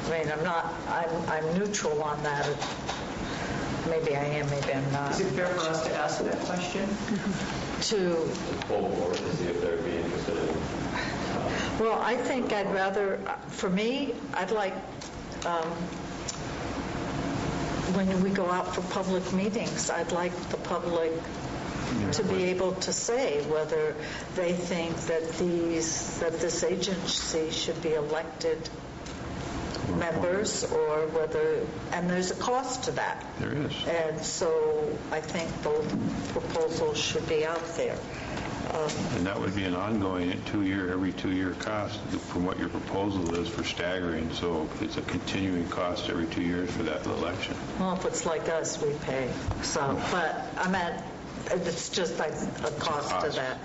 I mean, I'm neutral on that. Maybe I am, maybe I'm not. Is it fair for us to ask that question? To The full board to see if they'd be interested in. Well, I think I'd rather, for me, I'd like, when we go out for public meetings, I'd like the public to be able to say whether they think that this agency should be elected members or whether, and there's a cost to that. There is. And so I think both proposals should be out there. And that would be an ongoing every 2-year cost from what your proposal is for staggering. So it's a continuing cost every 2 years for that election. Well, if it's like us, we pay. So, but I meant, it's just like a cost to that.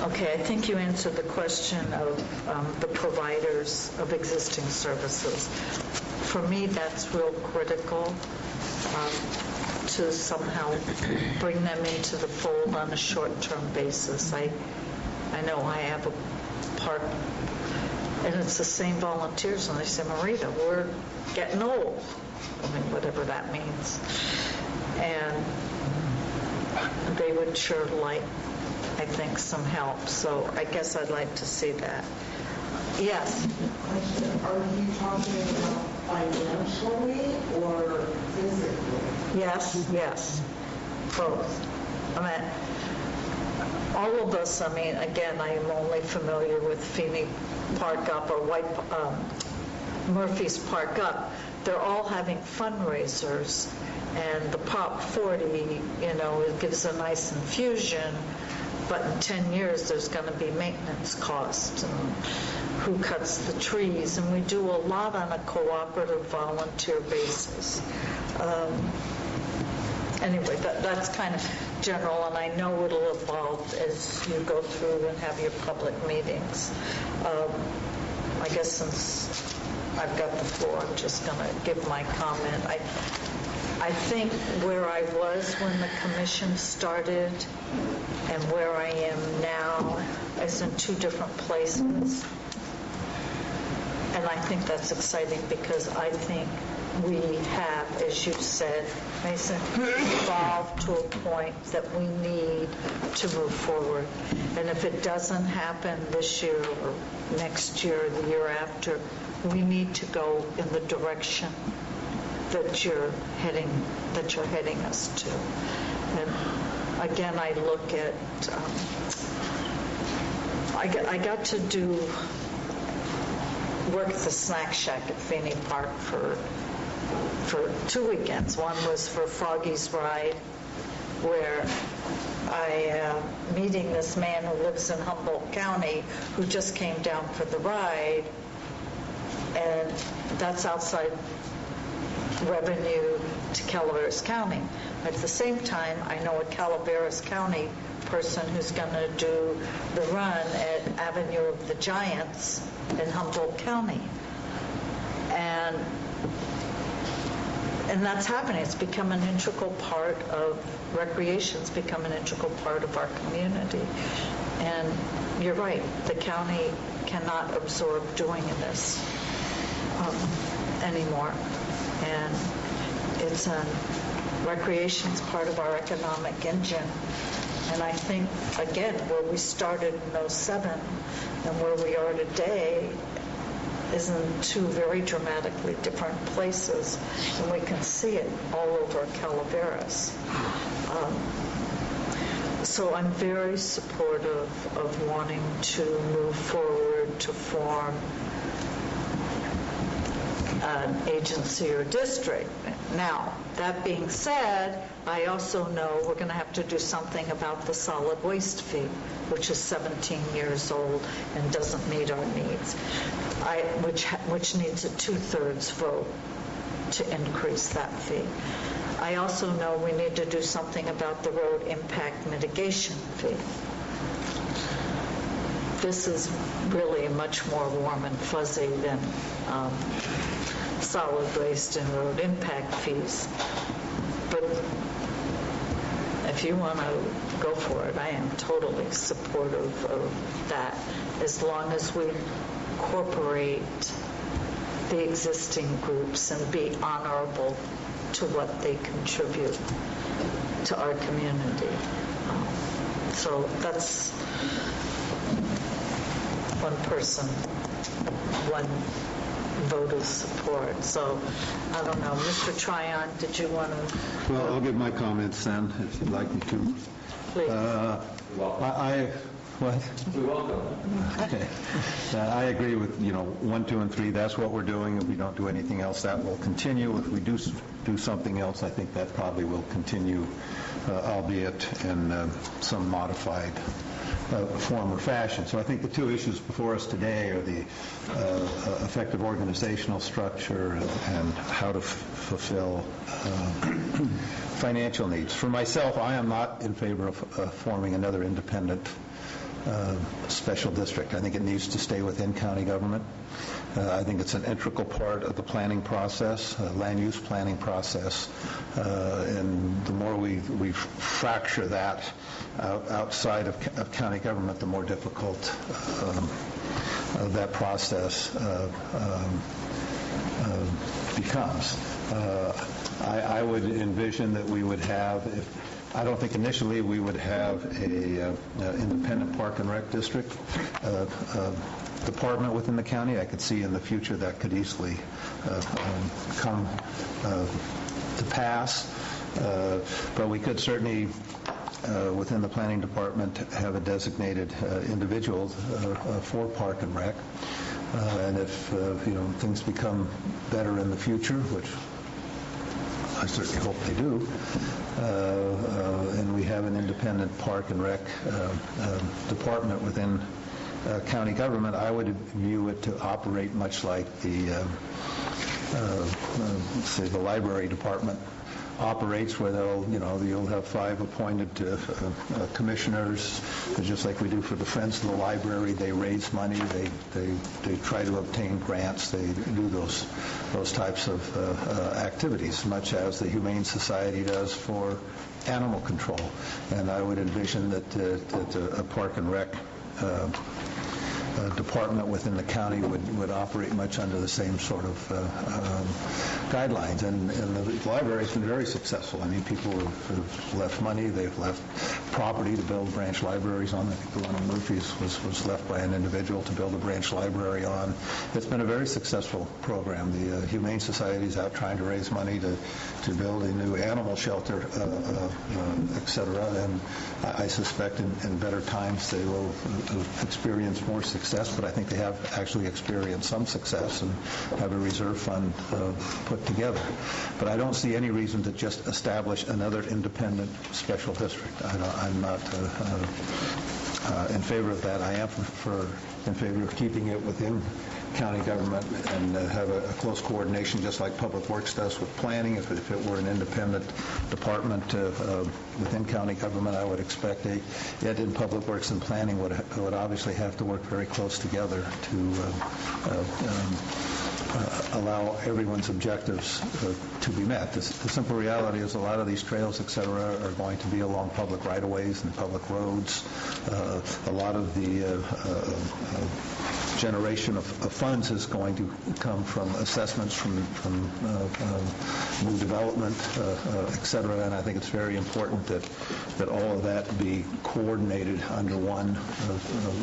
Okay, I think you answered the question of the providers of existing services. For me, that's real critical to somehow bring them into the fold on a short-term basis. I know I have a part, and it's the same volunteers, and they say, Marita, we're getting old. I mean, whatever that means. And they would sure like, I think, some help. So I guess I'd like to see that. Yes? Are you talking about financially or physically? Yes. Both. I mean, all of us, I mean, again, I am only familiar with Feeney Park Up or Murphy's Park Up. They're all having fundraisers, and the Prop 40, it gives a nice infusion, but in 10 years there's going to be maintenance costs and who cuts the trees, and we do a lot on a cooperative volunteer basis. Anyway, that's kind of general, and I know it'll evolve as you go through and have your public meetings. I guess since I've got the floor, I'm just going to give my comment. I think where I was when the commission started and where I am now is in two different places. And I think that's exciting because I think we have, as you said, Mason, evolved to a point that we need to move forward. And if it doesn't happen this year or next year or the year after, we need to go in the direction that you're heading us to. And again, I look at, I got to work at the snack shack at Feeney Park for 2 weekends. One was for Froggy's Ride, where I am meeting this man who lives in Humboldt County who just came down for the ride, and that's outside revenue to Calaveras County. At the same time, I know a Calaveras County person who's going to do the run at Avenue of the Giants in Humboldt County. And that's happening. It's become an integral part of recreation. It's become an integral part of our community. And you're right, the county cannot absorb doing this anymore. And recreation's part of our economic engine. And I think, again, where we started in 2007 and where we are today is in two very dramatically different places, and we can see it all over Calaveras. So I'm very supportive of wanting to move forward to form an agency or district. Now, that being said, I also know we're going to have to do something about the solid waste fee, which is 17 years old and doesn't meet our needs, which needs a 2/3 vote to increase that fee. I also know we need to do something about the road impact mitigation fee. This is really much more warm and fuzzy than solid waste and road impact fees. But if you want to go for it, I am totally supportive of that. as long as we incorporate the existing groups and be honorable to what they contribute to our community. So that's one person, one vote of support. So I don't know. Mr. Tryon, did you want to? Well, I'll give my comments then, if you'd like me to. Please. What? We welcome them. Okay. I agree with, 1, 2, and 3, that's what we're doing. If we don't do anything else, that will continue. If we do something else, I think that probably will continue, albeit in some modified form or fashion. So I think the two issues before us today are the effective organizational structure and how to fulfill financial needs. For myself, I am not in favor of forming another independent special district. I think it needs to stay within county government. I think it's an integral part of the planning process, land use planning process, and the more we fracture that outside of county government, the more difficult that process becomes. I would envision that we would have, I don't think initially we would have a independent park and rec district department within the county. I could see in the future that could easily come to pass. But we could certainly, within the planning department, have a designated individual for park and rec. And if things become better in the future, which I certainly hope they do, and we have an independent park and rec department within county government, I would view it to operate much like the, say, the library department operates, where you'll have 5 appointed commissioners, just like we do for the Friends of the Library. They raise money, they try to obtain grants, they do those types of activities, much as the Humane Society does for animal control. And I would envision that a park and rec department within the county would operate much under the same sort of guidelines. And the library has been very successful. I mean, people have left money, they've left property to build branch libraries on. I think the one in Murphy's was left by an individual to build a branch library on. It's been a very successful program. The Humane Society is out trying to raise money to build a new animal shelter, et cetera. And I suspect in better times they will experience more success, but I think they have actually experienced some success and have a reserve fund put together. But I don't see any reason to just establish another independent special district. I'm not in favor of that. I am in favor of keeping it within county government and have a close coordination, just like Public Works does with planning. If it were an independent department within county government, I would expect it in Public Works and planning would obviously have to work very close together to allow everyone's objectives to be met. The simple reality is a lot of these trails, et cetera, are going to be along public right-of-ways and public roads. A lot of the generation of funds is going to come from assessments from new development, et cetera, and I think it's very important that all of that be coordinated under one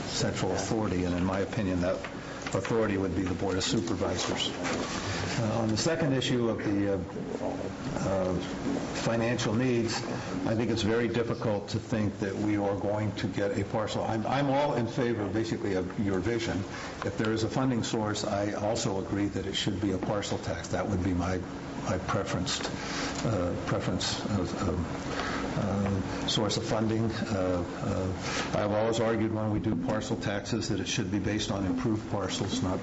central authority, and in my opinion that authority would be the Board of Supervisors. On the second issue of the financial needs, I think it's very difficult to think that we are going to get a parcel. I'm all in favor, basically, of your vision. If there is a funding source, I also agree that it should be a parcel tax. That would be my preference source of funding. I've always argued when we do parcel taxes that it should be based on improved parcels, not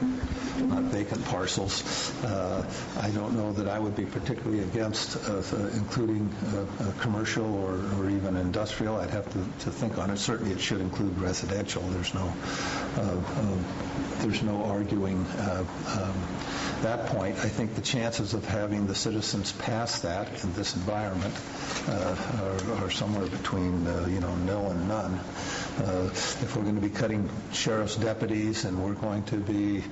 vacant parcels. I don't know that I would be particularly against including commercial or even industrial. I'd have to think on it. Certainly it should include residential. There's no arguing that point. I think the chances of having the citizens pass that in this environment are somewhere between nil and none. If we're going to be cutting sheriff's deputies and we're going to be,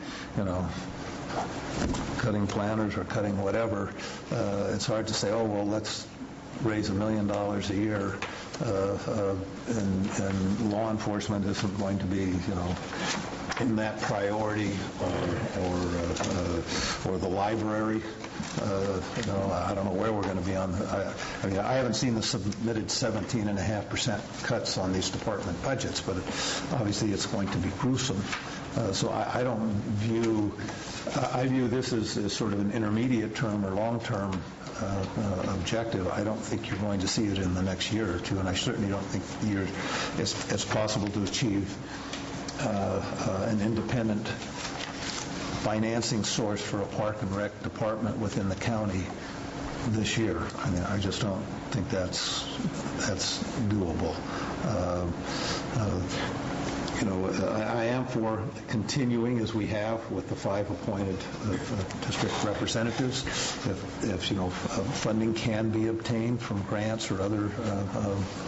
cutting planners or cutting whatever, it's hard to say, oh, well, let's raise $1 million a year, and law enforcement isn't going to be, in that priority, or the library. I don't know where we're going to be on. I haven't seen the submitted 17.5% cuts on these department budgets, but obviously it's going to be gruesome. So I don't view. I view this as sort of an intermediate term or long-term objective. I don't think you're going to see it in the next year or two, and I certainly don't think it's possible to achieve an independent financing source for a park and rec department within the county this year. I mean, I just don't think that's doable. I am for continuing as we have with the 5 appointed district representatives. If funding can be obtained from grants or other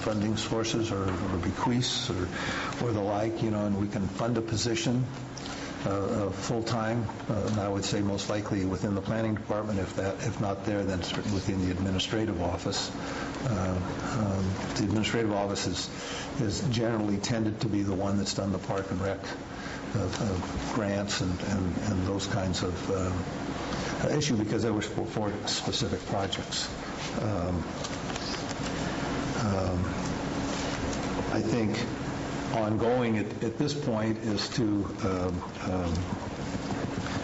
funding sources or bequests or the like, and we can fund a position full-time, and I would say most likely within the planning department. If not there, then certainly within the administrative office. The administrative office has generally tended to be the one that's done the park and rec grants and those kinds of issue, because they were for specific projects. I think ongoing at this point is to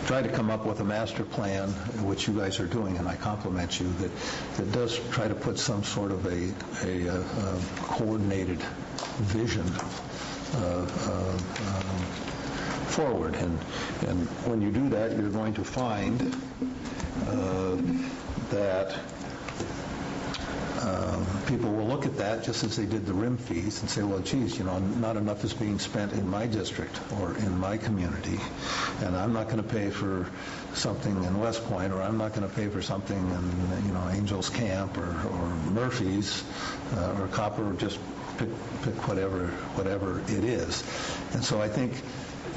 try to come up with a master plan, which you guys are doing, and I compliment you, that does try to put some sort of a coordinated vision forward. And when you do that, you're going to find that people will look at that just as they did the RIM fees and say, well, geez, not enough is being spent in my district or in my community, and I'm not going to pay for something in West Point, or I'm not going to pay for something in, Angels Camp or Murphy's or Copper, or just pick whatever it is. And so I think,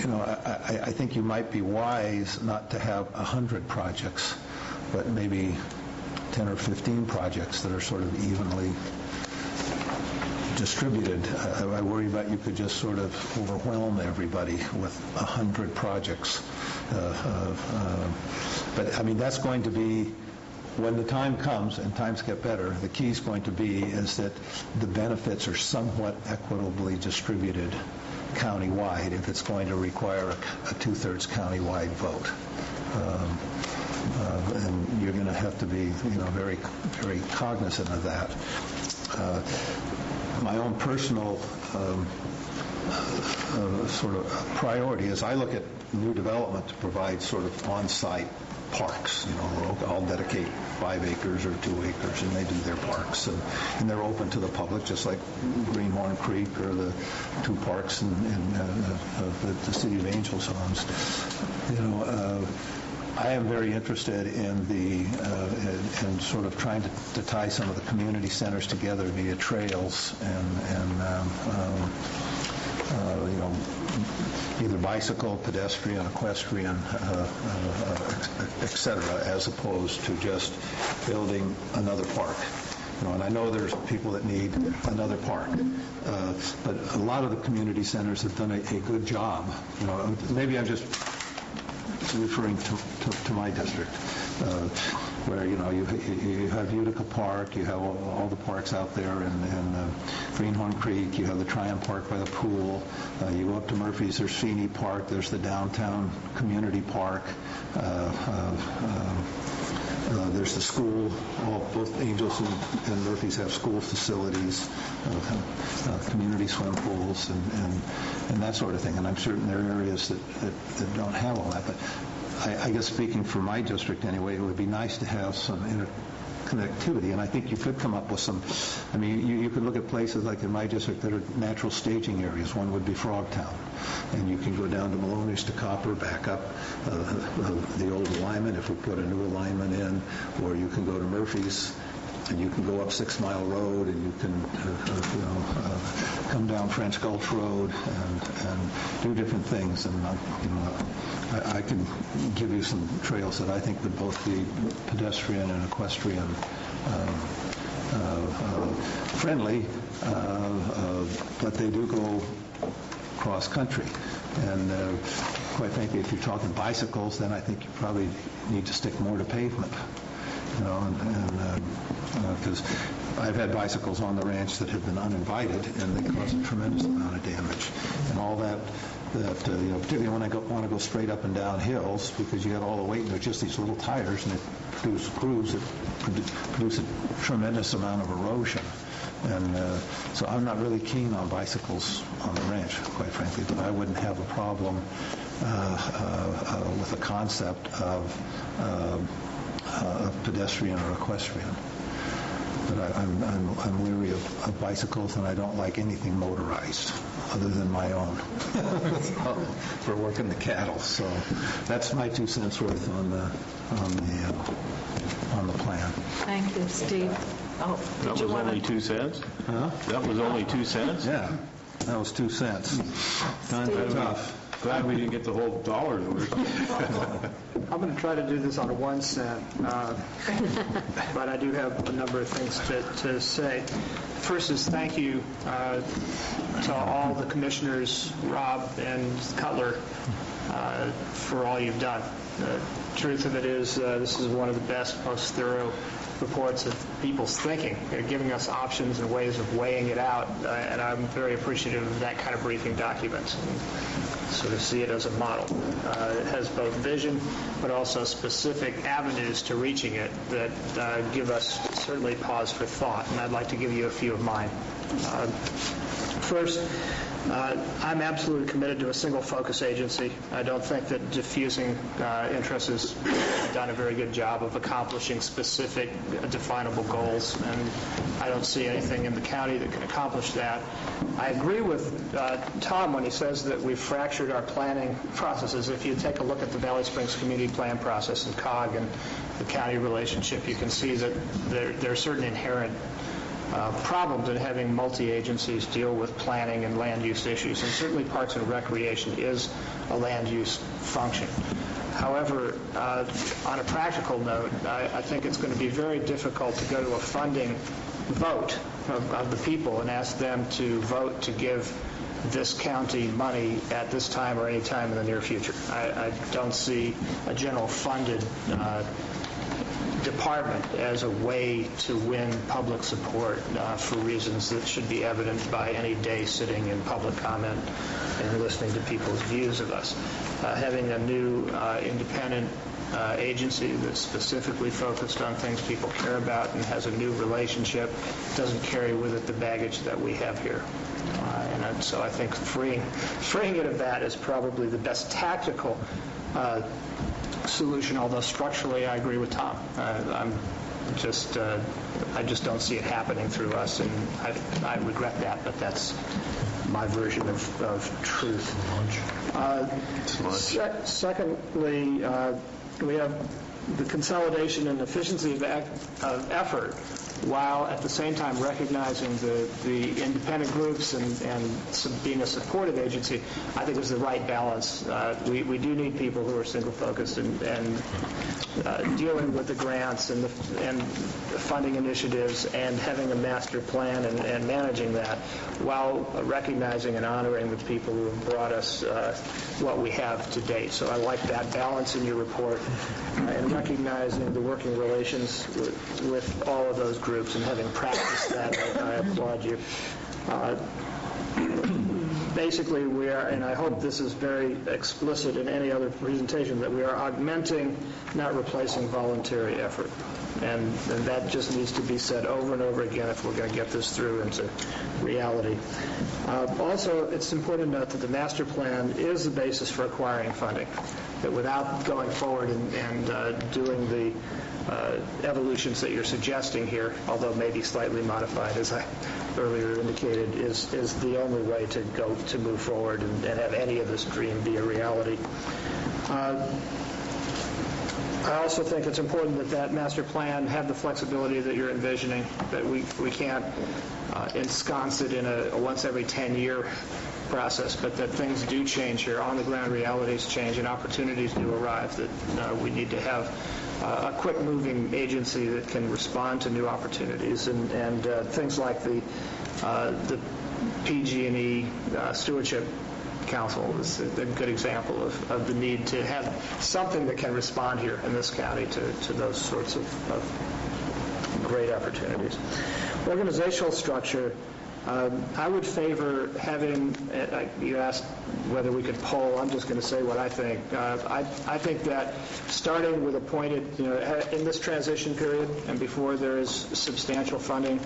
I think you might be wise not to have 100 projects, but maybe 10 or 15 projects that are sort of evenly distributed. I worry about you could just sort of overwhelm everybody with 100 projects. But I mean, that's going to be, when the time comes, and times get better, the key is going to be is that the benefits are somewhat equitably distributed countywide if it's going to require a 2/3 countywide vote. And you're going to have to be, very, very cognizant of that. My own personal sort of priority is I look at new development to provide sort of on-site parks. I'll dedicate 5 acres or 2 acres, and they do their parks, and they're open to the public, just like Greenhorn Creek or the 2 parks in the City of Angels owns. I am very interested in in sort of trying to tie some of the community centers together via trails and either bicycle, pedestrian, equestrian, et cetera, as opposed to just building another park. And I know there's people that need another park, but a lot of the community centers have done a good job. Maybe I'm just referring to my district, where you have Utica Park, you have all the parks out there, and Greenhorn Creek, you have the Tryon Park by the pool, you go up to Murphy's, there's Feeney Park, there's the downtown community park, there's the school. Both Angels and Murphy's have school facilities, community swim pools, and that sort of thing. And I'm certain there are areas that don't have all that. But I guess speaking for my district anyway, it would be nice to have some interconnectivity. And I think you could come up with some. I mean, you could look at places like in my district that are natural staging areas. One would be Frogtown. And you can go down to Maloney's to Copper, back up the old alignment if we put a new alignment in, or you can go to Murphy's And you can go up 6 Mile Road, and you can come down French Gulch Road and do different things. And I can give you some trails that I think would both be pedestrian and equestrian friendly, but they do go cross country. And quite frankly, if you're talking bicycles, then I think you probably need to stick more to pavement. Because I've had bicycles on the ranch that have been uninvited, and they cause a tremendous amount of damage. And all that particularly when I want to go straight up and down hills, because you got all the weight, and they're just these little tires, and it produces grooves that produce a tremendous amount of erosion. And so I'm not really keen on bicycles on the ranch, quite frankly, but I wouldn't have a problem with the concept of pedestrian or equestrian. But I'm leery of bicycles, and I don't like anything motorized other than my own for working the cattle. So that's my 2 cents worth on the plan. Thank you, Steve. Oh, That was only 2 cents? Huh? That was only 2 cents? Yeah, that was 2 cents. Times are tough. Glad we didn't get the whole dollar's worth. I'm going to try to do this on a 1 cent, but I do have a number of things to say. First is thank you to all the commissioners, Rob and Cutler, for all you've done. The truth of it is this is one of the best, most thorough reports of people's thinking. They're giving us options and ways of weighing it out, and I'm very appreciative of that kind of briefing document. And sort of see it as a model. It has both vision, but also specific avenues to reaching it that give us certainly pause for thought, and I'd like to give you a few of mine. First, I'm absolutely committed to a single focus agency. I don't think that diffusing interests has done a very good job of accomplishing specific, definable goals, and I don't see anything in the county that can accomplish that. I agree with Tom when he says that we've fractured our planning processes. If you take a look at the Valley Springs Community Plan process and COG and the county relationship, you can see that there are certain inherent problems in having multi-agencies deal with planning and land use issues, and certainly Parks and Recreation is a land use function. However, on a practical note, I think it's going to be very difficult to go to a funding vote of the people and ask them to vote to give this county money at this time or any time in the near future. I don't see a general funded department as a way to win public support for reasons that should be evident by any day sitting in public comment and listening to people's views of us. Having a new independent agency that's specifically focused on things people care about and has a new relationship doesn't carry with it the baggage that we have here. And so I think freeing it of that is probably the best tactical solution, although structurally I agree with Tom. I just don't see it happening through us, and I regret that, but that's my version of truth. Secondly, we have the consolidation and efficiency of effort, while at the same time recognizing the independent groups and being a supportive agency, I think is the right balance. We do need people who are single-focused and dealing with the grants and the funding initiatives and having a master plan and managing that, while recognizing and honoring the people who have brought us what we have to date. So I like that balance in your report, and recognizing the working relations with all of those groups, and having practiced that, I applaud you. Basically, we are, and I hope this is very explicit in any other presentation, that we are augmenting, not replacing, voluntary effort. And that just needs to be said over and over again if we're going to get this through into reality. Also, it's important to note that the master plan is the basis for acquiring funding, that without going forward and doing the evolutions that you're suggesting here, although maybe slightly modified, as I earlier indicated, is the only way to move forward and have any of this dream be a reality. I also think it's important that that master plan have the flexibility that you're envisioning, that we can't ensconce it in a once every 10-year process, but that things do change here, on-the-ground realities change, and opportunities do arrive, that we need to have a quick-moving agency that can respond to new opportunities, and things like the PG&E Stewardship Council is a good example of the need to have something that can respond here in this county to those sorts of great opportunities. Organizational structure, I would favor having, you asked whether we could poll, I'm just going to say what I think. I think that starting with appointed, in this transition period and before there is substantial funding,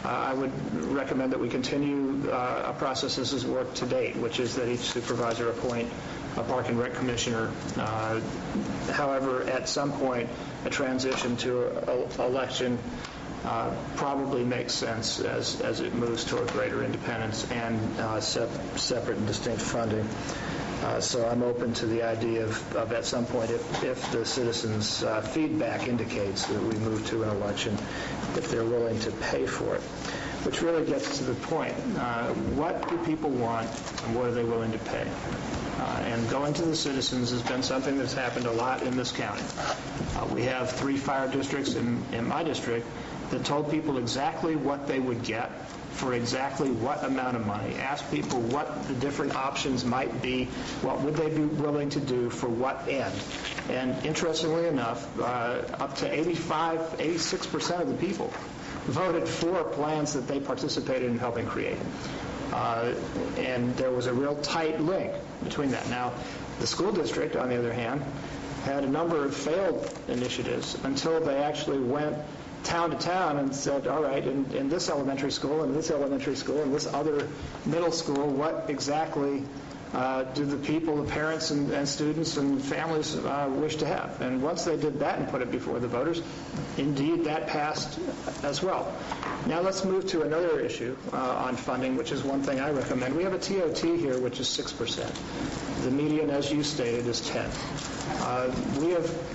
I would recommend that we continue a process as has worked to date, which is that each supervisor appoint a Park and Rec commissioner. However, at some point, a transition to election probably makes sense as it moves toward greater independence and separate and distinct funding. So I'm open to the idea of at some point, if the citizens' feedback indicates that we move to an election, if they're willing to pay for it, which really gets to the point. What do people want and what are they willing to pay? And going to the citizens has been something that's happened a lot in this county. We have 3 fire districts in my district that told people exactly what they would get for exactly what amount of money, asked people what the different options might be, what would they be willing to do for what end. And interestingly enough, up to 86% of the people voted for plans that they participated in helping create. And there was a real tight link between that. Now, the school district, on the other hand, had a number of failed initiatives until they actually went town to town and said, all right, in this elementary school, and this elementary school, and this other middle school, what exactly do the people, the parents and students and families wish to have? And once they did that and put it before the voters, indeed, that passed as well. Now let's move to another issue on funding, which is one thing I recommend. We have a TOT here, which is 6%. The median, as you stated, is 10.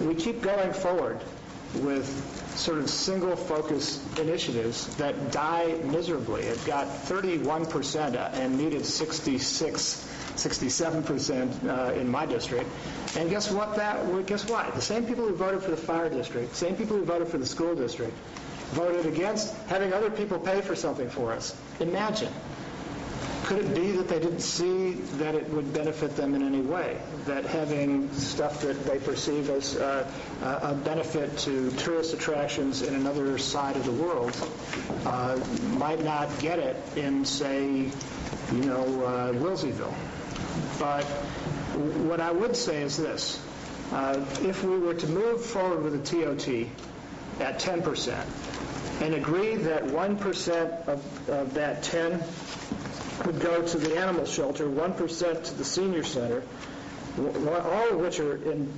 We keep going forward with sort of single-focus initiatives that die miserably. It got 31% and needed 67% in my district. And guess what? The same people who voted for the fire district, same people who voted for the school district, voted against having other people pay for something for us. Imagine. Could it be that they didn't see that it would benefit them in any way? That having stuff that they perceive as a benefit to tourist attractions in another side of the world might not get it in, say, Wilseyville. But what I would say is this. If we were to move forward with a TOT at 10% and agree that 1% of that 10 would go to the animal shelter, 1% to the senior center, all of which are in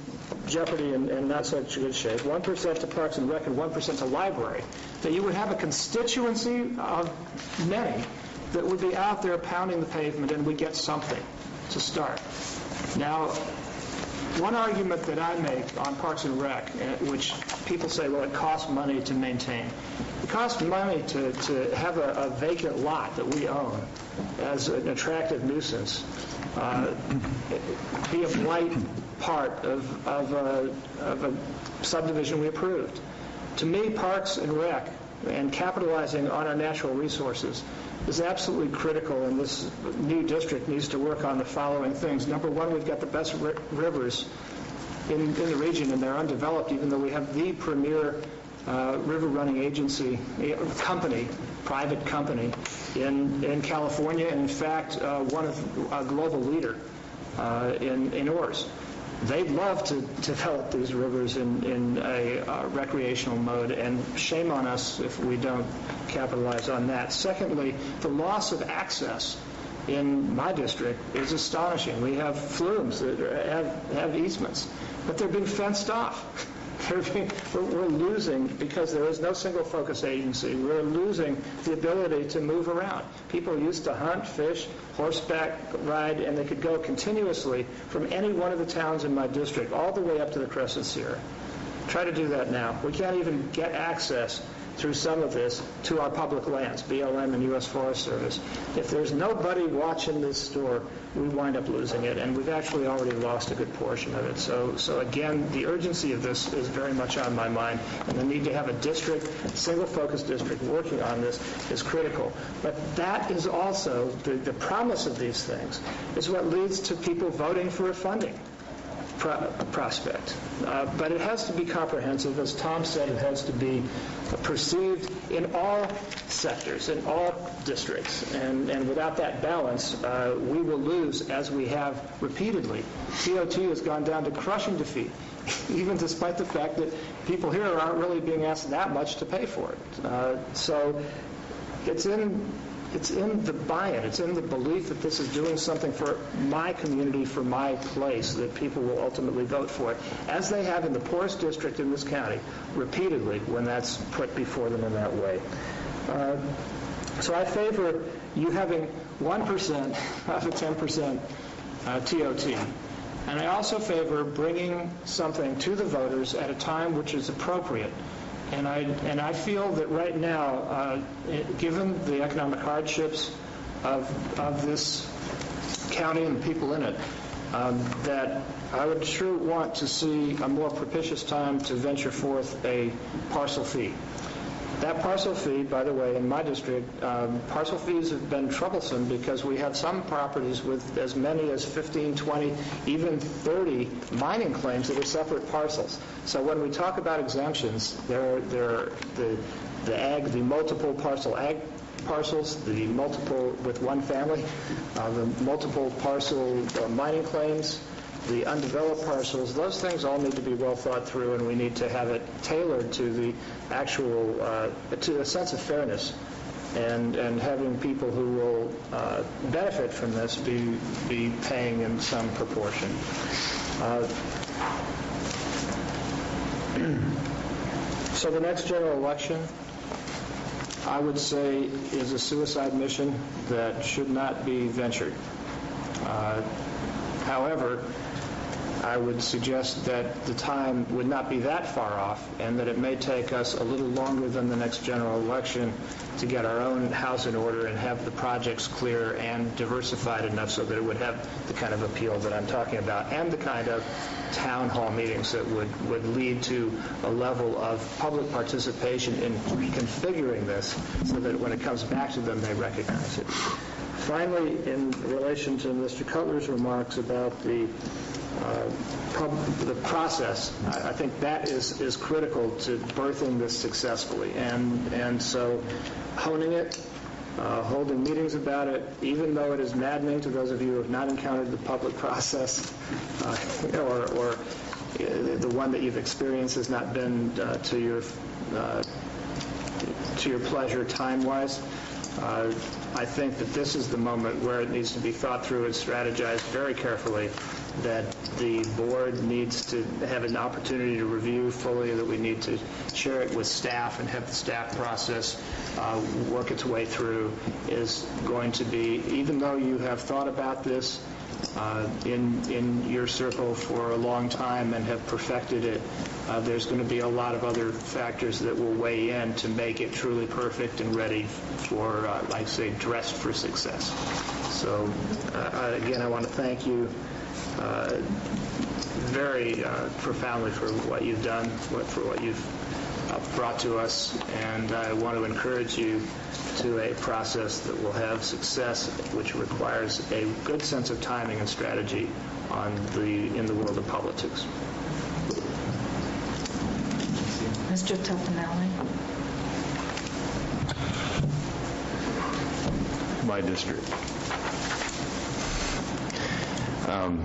jeopardy and not such good shape, 1% to Parks and Rec and 1% to library, that you would have a constituency of many that would be out there pounding the pavement and we get something to start. Now, one argument that I make on Parks and Rec, which people say, well, it costs money to maintain. It costs money to have a vacant lot that we own as an attractive nuisance, be a blight part of a subdivision we approved. To me, Parks and Rec and capitalizing on our natural resources is absolutely critical, and this new district needs to work on the following things. Number one, we've got the best rivers in the region, and they're undeveloped, even though we have the premier river running agency, private company in California, and in fact, a global leader in oars. They'd love to develop these rivers in a recreational mode, and shame on us if we don't capitalize on that. Secondly, the loss of access in my district is astonishing. We have flumes that have easements, but they're being fenced off. We're losing, because there is no single focus agency, we're losing the ability to move around. People used to hunt, fish, horseback ride, and they could go continuously from any one of the towns in my district all the way up to the Crescent Sierra. Try to do that now. We can't even get access through some of this to our public lands, BLM and U.S. Forest Service. If there's nobody watching this store, we wind up losing it, and we've actually already lost a good portion of it. So again, the urgency of this is very much on my mind, and the need to have a district, single-focused district working on this is critical. But that is also, the promise of these things is what leads to people voting for a funding prospect. But it has to be comprehensive. As Tom said, it has to be perceived in all sectors, in all districts. And without that balance, we will lose, as we have repeatedly. TOT has gone down to crushing defeat, even despite the fact that people here aren't really being asked that much to pay for it. So it's in the buy-in, it's in the belief that this is doing something for my community, for my place, that people will ultimately vote for it, as they have in the poorest district in this county, repeatedly, when that's put before them in that way. So I favor you having 1% of a 10% TOT. And I also favor bringing something to the voters at a time which is appropriate. And I feel that right now, given the economic hardships of this county and the people in it, that I would sure want to see a more propitious time to venture forth a parcel fee. That parcel fee, by the way, in my district, parcel fees have been troublesome because we have some properties with as many as 15, 20, even 30 mining claims that are separate parcels. So when we talk about exemptions, there are the multiple parcel ag parcels, the multiple with one family, the multiple parcel mining claims, the undeveloped parcels. Those things all need to be well thought through, and we need to have it tailored to the actual, to a sense of fairness, and having people who will benefit from this be paying in some proportion. So the next general election, I would say, is a suicide mission that should not be ventured. However, I would suggest that the time would not be that far off, and that it may take us a little longer than the next general election to get our own house in order and have the projects clear and diversified enough so that it would have the kind of appeal that I'm talking about, and the kind of town hall meetings that would lead to a level of public participation in reconfiguring this so that when it comes back to them, they recognize it. Finally, in relation to Mr. Cutler's remarks about the process, I think that is critical to birthing this successfully. And so honing it, holding meetings about it, even though it is maddening to those of you who have not encountered the public process, or the one that you've experienced has not been to your pleasure time-wise. I think that this is the moment where it needs to be thought through and strategized very carefully, that the board needs to have an opportunity to review fully, that we need to share it with staff and have the staff process work its way through, is going to be, even though you have thought about this in your circle for a long time and have perfected it, there's going to be a lot of other factors that will weigh in to make it truly perfect and ready for, like I say, dressed for success. So again, I want to thank you very profoundly for what you've done, for what you've brought to us, and I want to encourage you to a process that will have success, which requires a good sense of timing and strategy in the world of politics. Mr. Tuffanelli. My district. I'm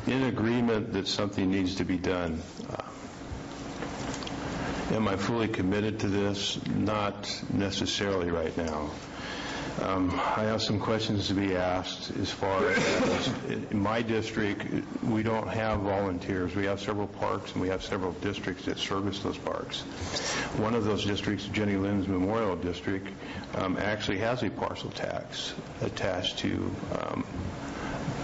in agreement that something needs to be done. Am I fully committed to this? Not necessarily right now. I have some questions to be asked as far as, in my district, we don't have volunteers. We have several parks, and we have several districts that service those parks. One of those districts, Jenny Lynn's Memorial District, actually has a parcel tax attached to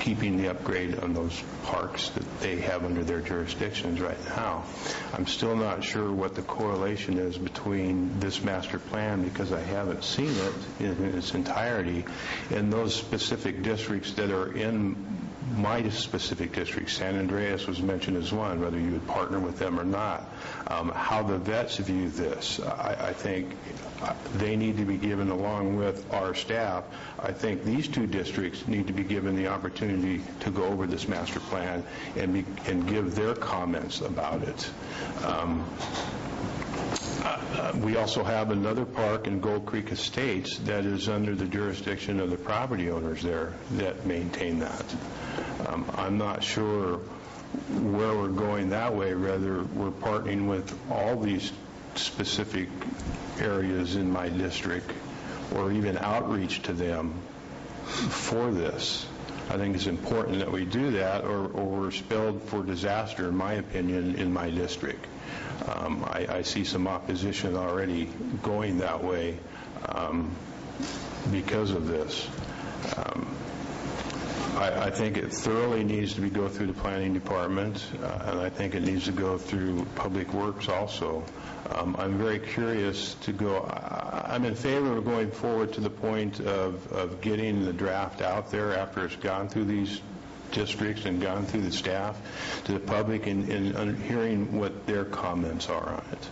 keeping the upgrade on those parks that they have under their jurisdictions right now. I'm still not sure what the correlation is between this master plan, because I haven't seen it in its entirety, and those specific districts that are in my specific district. San Andreas was mentioned as one, whether you would partner with them or not. How the vets view this, I think they need to be given, along with our staff. I think these two districts need to be given the opportunity to go over this master plan and give their comments about it. We also have another park in Gold Creek Estates that is under the jurisdiction of the property owners there that maintain that. I'm not sure where we're going that way, whether we're partnering with all these specific areas in my district or even outreach to them for this. I think it's important that we do that, or we're spelled for disaster, in my opinion, in my district. I see some opposition already going that way because of this. I think it thoroughly needs to go through the planning department, and I think it needs to go through Public Works also. I'm very curious to go. I'm in favor of going forward to the point of getting the draft out there after it's gone through these districts and gone through the staff to the public and hearing what their comments are on it.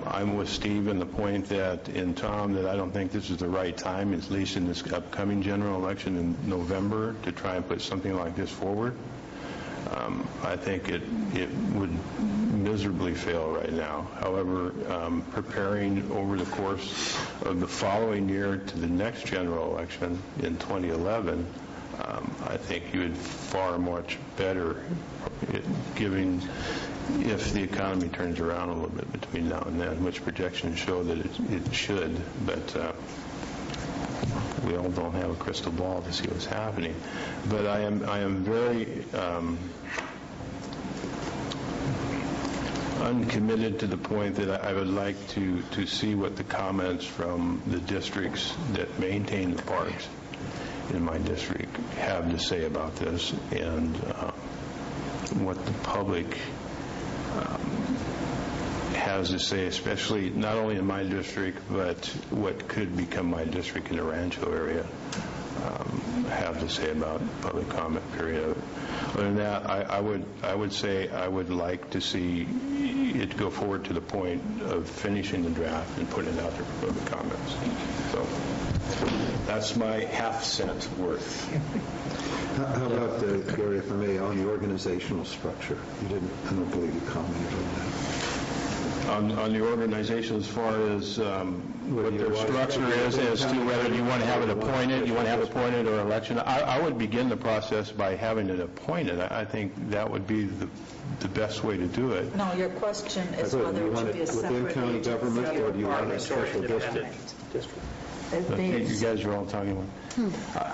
I'm with Steve in the point that, in Tom, that I don't think this is the right time, at least in this upcoming general election in November, to try and put something like this forward. I think it would miserably fail right now. However, preparing over the course of the following year to the next general election in 2011, I think you would far much better giving, if the economy turns around a little bit between now and then, which projections show that it should, but we all don't have a crystal ball to see what's happening. But I am very uncommitted to the point that I would like to see what the comments from the districts that maintain the parks in my district have to say about this, and what the public has to say, especially not only in my district, but what could become my district in the Rancho area, have to say about public comment period. Other than that, I would say I would like to see it go forward to the point of finishing the draft and putting it out there for public comments. So that's my half-cent worth. How about, Gary, if I may, on the organizational structure? I don't believe you commented on that. On the organization, as far as what their structure is, as to whether you want to have it appointed, or election, I would begin the process by having it appointed. I think that would be the best way to do it. No, your question is whether it should be a separate within county government, or do you want a special district? You guys are all talking about.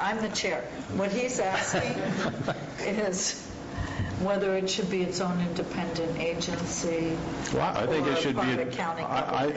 I'm the chair. What he's asking is whether it should be its own independent agency. Well, I think it should be.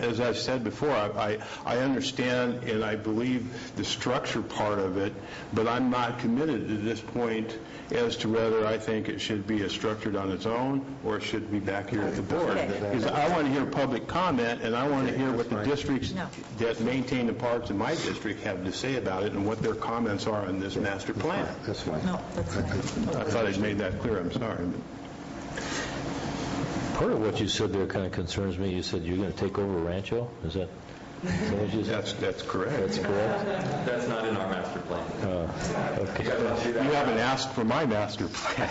As I said before, I understand and I believe the structure part of it, but I'm not committed to this point as to whether I think it should be structured on its own or it should be back here at the board. Because I want to hear public comment, and I want to hear what the districts that maintain the parks in my district have to say about it and what their comments are on this master plan. That's fine. No, that's fine. I thought I'd made that clear. I'm sorry. Part of what you said there kind of concerns me. You said you're going to take over Rancho? Is that what you said? That's correct. That's correct? That's not in our master plan. Okay. You haven't asked for my master plan.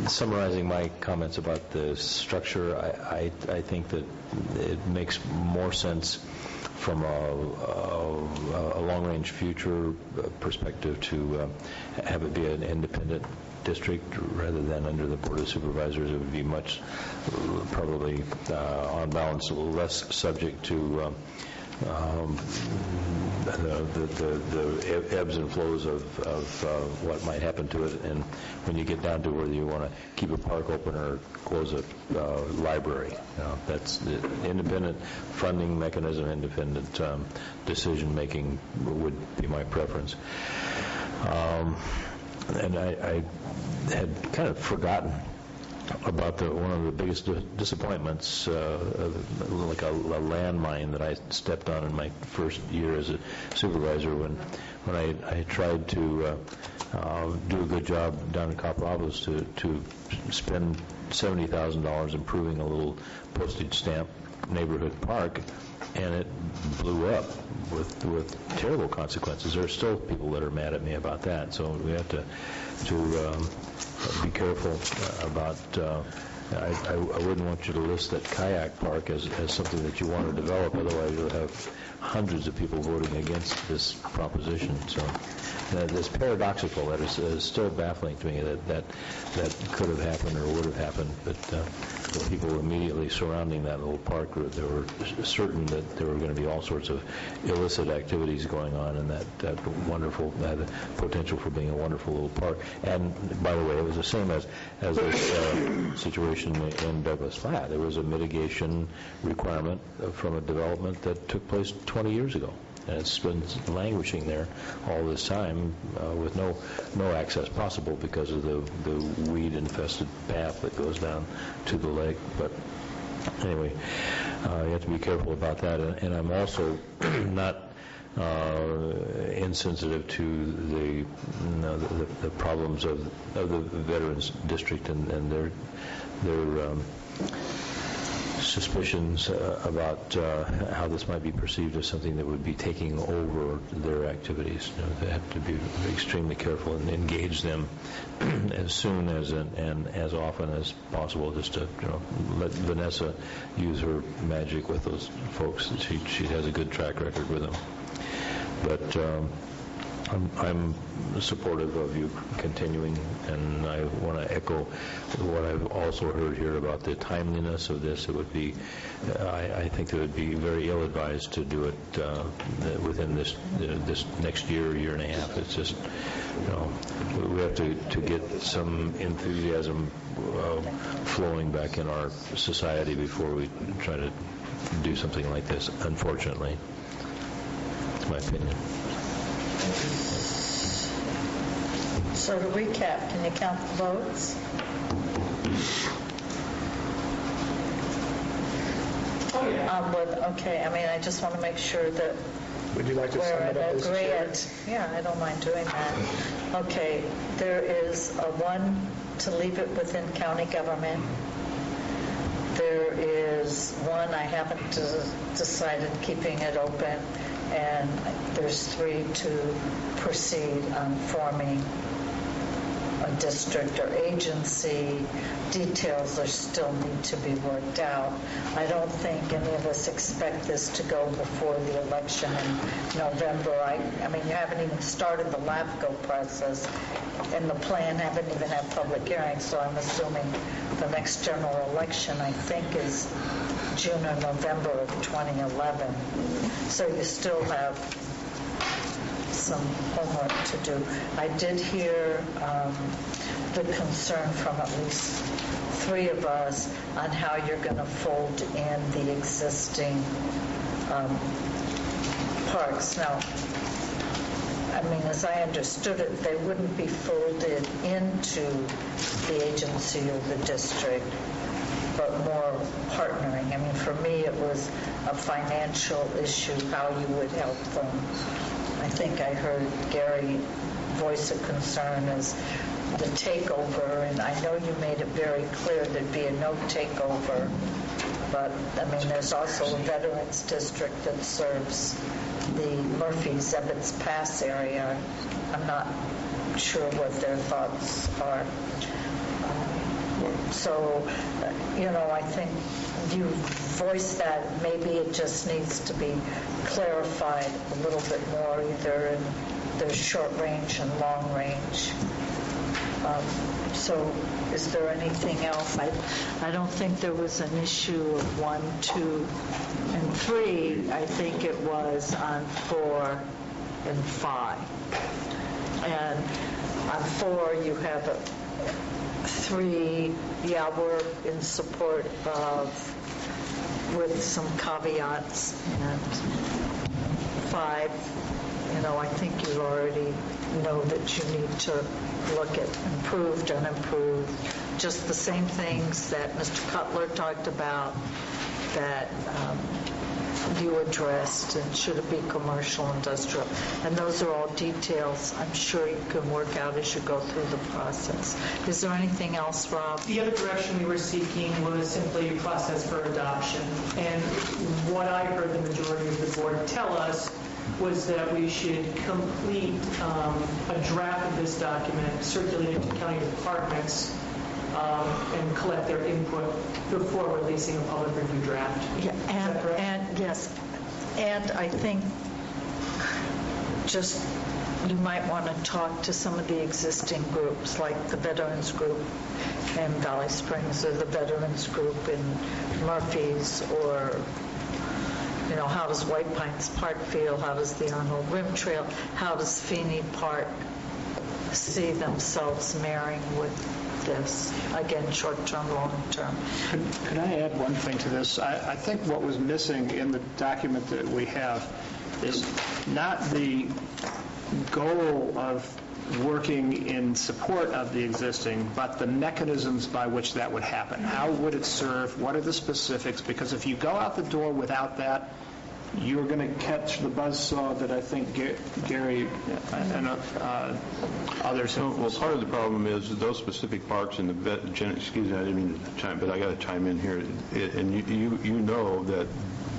Summarizing my comments about the structure, I think that it makes more sense from a long-range future perspective to have it be an independent district rather than under the Board of Supervisors. It would be much, probably on balance, less subject to the ebbs and flows of what might happen to it, and when you get down to whether you want to keep a park open or close a library. That's the independent funding mechanism, independent decision-making would be my preference. And I had kind of forgotten about one of the biggest disappointments, like a landmine that I stepped on in my first year as a supervisor when I tried to do a good job down in Copperbos to spend $70,000 improving a little postage stamp neighborhood park, and it blew up with terrible consequences. There are still people that are mad at me about that, so we have to be careful about. I wouldn't want you to list that kayak park as something that you want to develop. Otherwise, you'll have hundreds of people voting against this proposition. So it's paradoxical. That is still baffling to me that could have happened or would have happened. But the people immediately surrounding that little park, they were certain that there were going to be all sorts of illicit activities going on, and that had the potential for being a wonderful little park. And by the way, it was the same as this situation in Douglas Flat. There was a mitigation requirement from a development that took place 20 years ago. And it's been languishing there all this time with no access possible because of the weed-infested path that goes down to the lake. But anyway, you have to be careful about that. And I'm also not insensitive to the problems of the Veterans District and their suspicions about how this might be perceived as something that would be taking over their activities. They have to be extremely careful and engage them as soon as and as often as possible, just to let Vanessa use her magic with those folks. She has a good track record with them. But I'm supportive of you continuing, and I want to echo what I've also heard here about the timeliness of this. It would be, I think it would be very ill-advised to do it within this next year and a half. It's just, we have to get some enthusiasm flowing back in our society before we try to do something like this, unfortunately. That's my opinion. So to recap, can you count the votes? Oh, yeah. Okay, I just want to make sure that Would you like to we're sum in it up as chair? agreement. Yeah, I don't mind doing that. Okay, there is a 1 to leave it within county government. There is 1, I haven't decided keeping it open, and there's 3 to proceed on forming a district or agency. Details are still need to be worked out. I don't think any of us expect this to go before the election in November. I mean, you haven't even started the LAFCO process, and the plan haven't even had public hearings, so I'm assuming the next general election, I think, is June or November of 2011. So you still have some homework to do. I did hear the concern from at least 3 of us on how you're going to fold in the existing parks. Now, as I understood it, they wouldn't be folded into the agency or the district, but more partnering. For me, it was a financial issue, how you would help them. I think I heard Gary voice a concern as the takeover, and I know you made it very clear there'd be a no takeover, but there's also a Veterans District that serves the Murphy's Ebbets Pass area. I'm not sure what their thoughts are. So, I think you voiced that maybe it just needs to be clarified a little bit more, either in the short range and long range. So Is there anything else? I don't think there was an issue of 1, 2, and 3. I think it was on 4 and 5. And on 4, you have 3, yeah, we're in support of, with some caveats, and 5, I think you already know that you need to look at improved, unimproved, just the same things that Mr. Cutler talked about, that you addressed, and should it be commercial, industrial, and those are all details I'm sure you can work out as you go through the process. Is there anything else, Rob? The other direction we were seeking was simply a process for adoption. And what I heard the majority of the board tell us was that we should complete a draft of this document, circulate it to county departments, and collect their input before releasing a public review draft. Yeah, Is that correct? and yes, and I think just you might want to talk to some of the existing groups, like the Veterans Group in Valley Springs, or the Veterans Group in Murphy's, or how does White Pines Park feel? How does the Arnold Rim Trail? How does Feeney Park see themselves marrying with this? Again, short-term, long-term. Could I add one thing to this? I think what was missing in the document that we have is not the goal of working in support of the existing, but the mechanisms by which that would happen. How would it serve? What are the specifics? Because if you go out the door without that, you're going to catch the buzzsaw that I think Gary and others have. Well, part of the problem is that those specific parks in the excuse me, I didn't mean to chime, but I got to chime in here. And you know that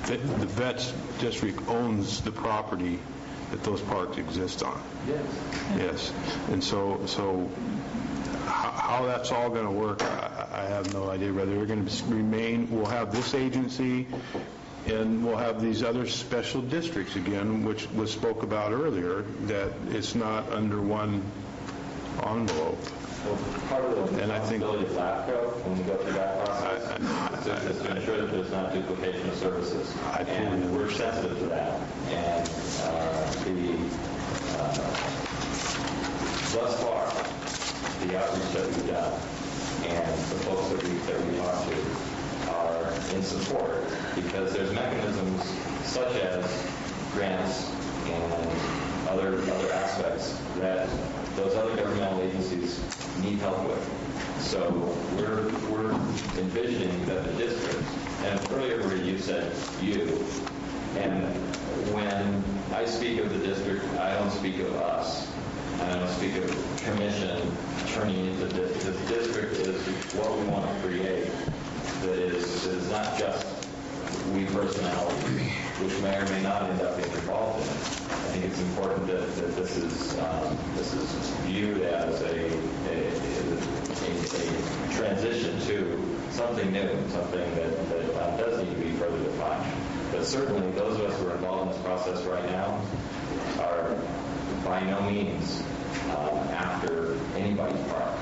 the Vets District owns the property that those parks exist on. Yes. Yes. And so how that's all going to work, I have no idea. Whether they're going to remain, we'll have this agency, and we'll have these other special districts again, which was spoke about earlier, that it's not under one envelope. Well, part of the And I think- responsibility of LAFCO, when we go through that process, is to ensure that there's not duplication of services. I fully And we're sensitive to that. And thus far, the outreach that we've done and the folks that we talked to are in support, because there's mechanisms such as grants and other aspects that those other governmental agencies need help with. So we're envisioning that the district, and earlier where you said you, and when I speak of the district, I don't speak of us, and I don't speak of commission turning into the district is what we want to create, that is not just we personnel, which may or may not end up being involved in it. I think it's important that this is viewed as a transition to something new, something that does need to be further defined. But certainly those of us who are involved in this process right now are by no means after anybody's park.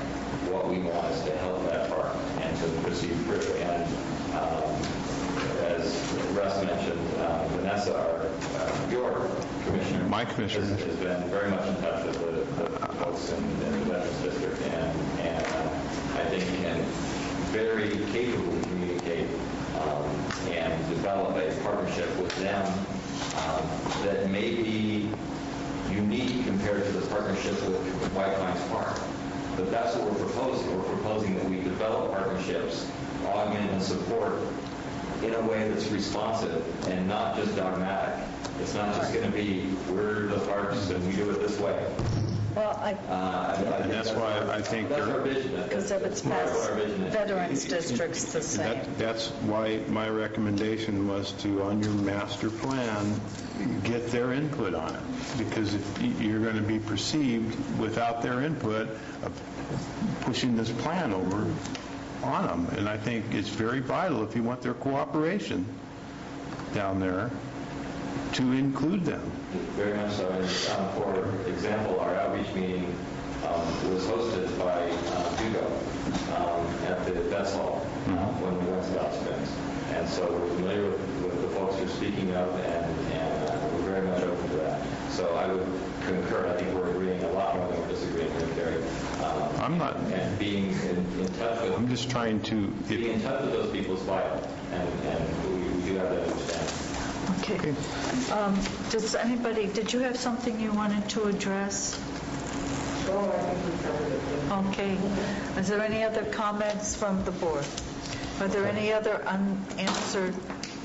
What we want is to help that park and to proceed through. And as Russ mentioned, Vanessa, your commissioner, My commissioner, has been very much in touch with the folks in the Veterans District, and I think can very capably communicate and develop a partnership with them that may be unique compared to the partnership with White Pines Park. But that's what we're proposing. We're proposing that we develop partnerships, augment and support in a way that's responsive and not just dogmatic. It's not just going to be, we're the parks and we do it this way. Well, and that's why I think that's our vision. because of its past Veterans District's the same. that's why my recommendation was to, on your master plan, get their input on it. Because if you're going to be perceived without their input of pushing this plan over on them. And I think it's very vital, if you want their cooperation down there, to include them. Very much so. And for example, our outreach meeting was hosted by Dugo at the Vets Hall when we went to South Springs. And so we're familiar with the folks you're speaking of, and we're very much open to that. So I would concur. I think we're agreeing a lot more than we're disagreeing with Gary. I'm not. And being in touch with. I'm just trying to. Being in touch with those people is vital, and we do have that understanding. Okay. Did you have something you wanted to address? Okay. Is there any other comments from the board? Are there any other unanswered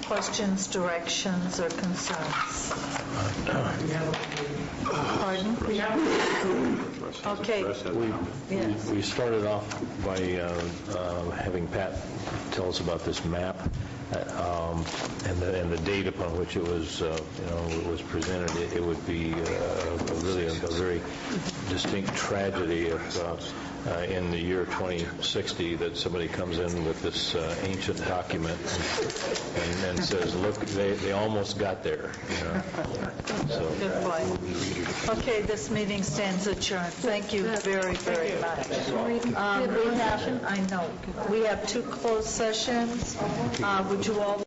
questions, directions, or concerns? Pardon? Okay. We started off by having Pat tell us about this map and the date upon which it was, was presented. It would be really a very distinct tragedy if in the year 2060 that somebody comes in with this ancient document and says, look, they almost got there. So. Good point. Okay, this meeting stands adjourned. Thank you very, very much. We have 2 closed sessions. Would you all...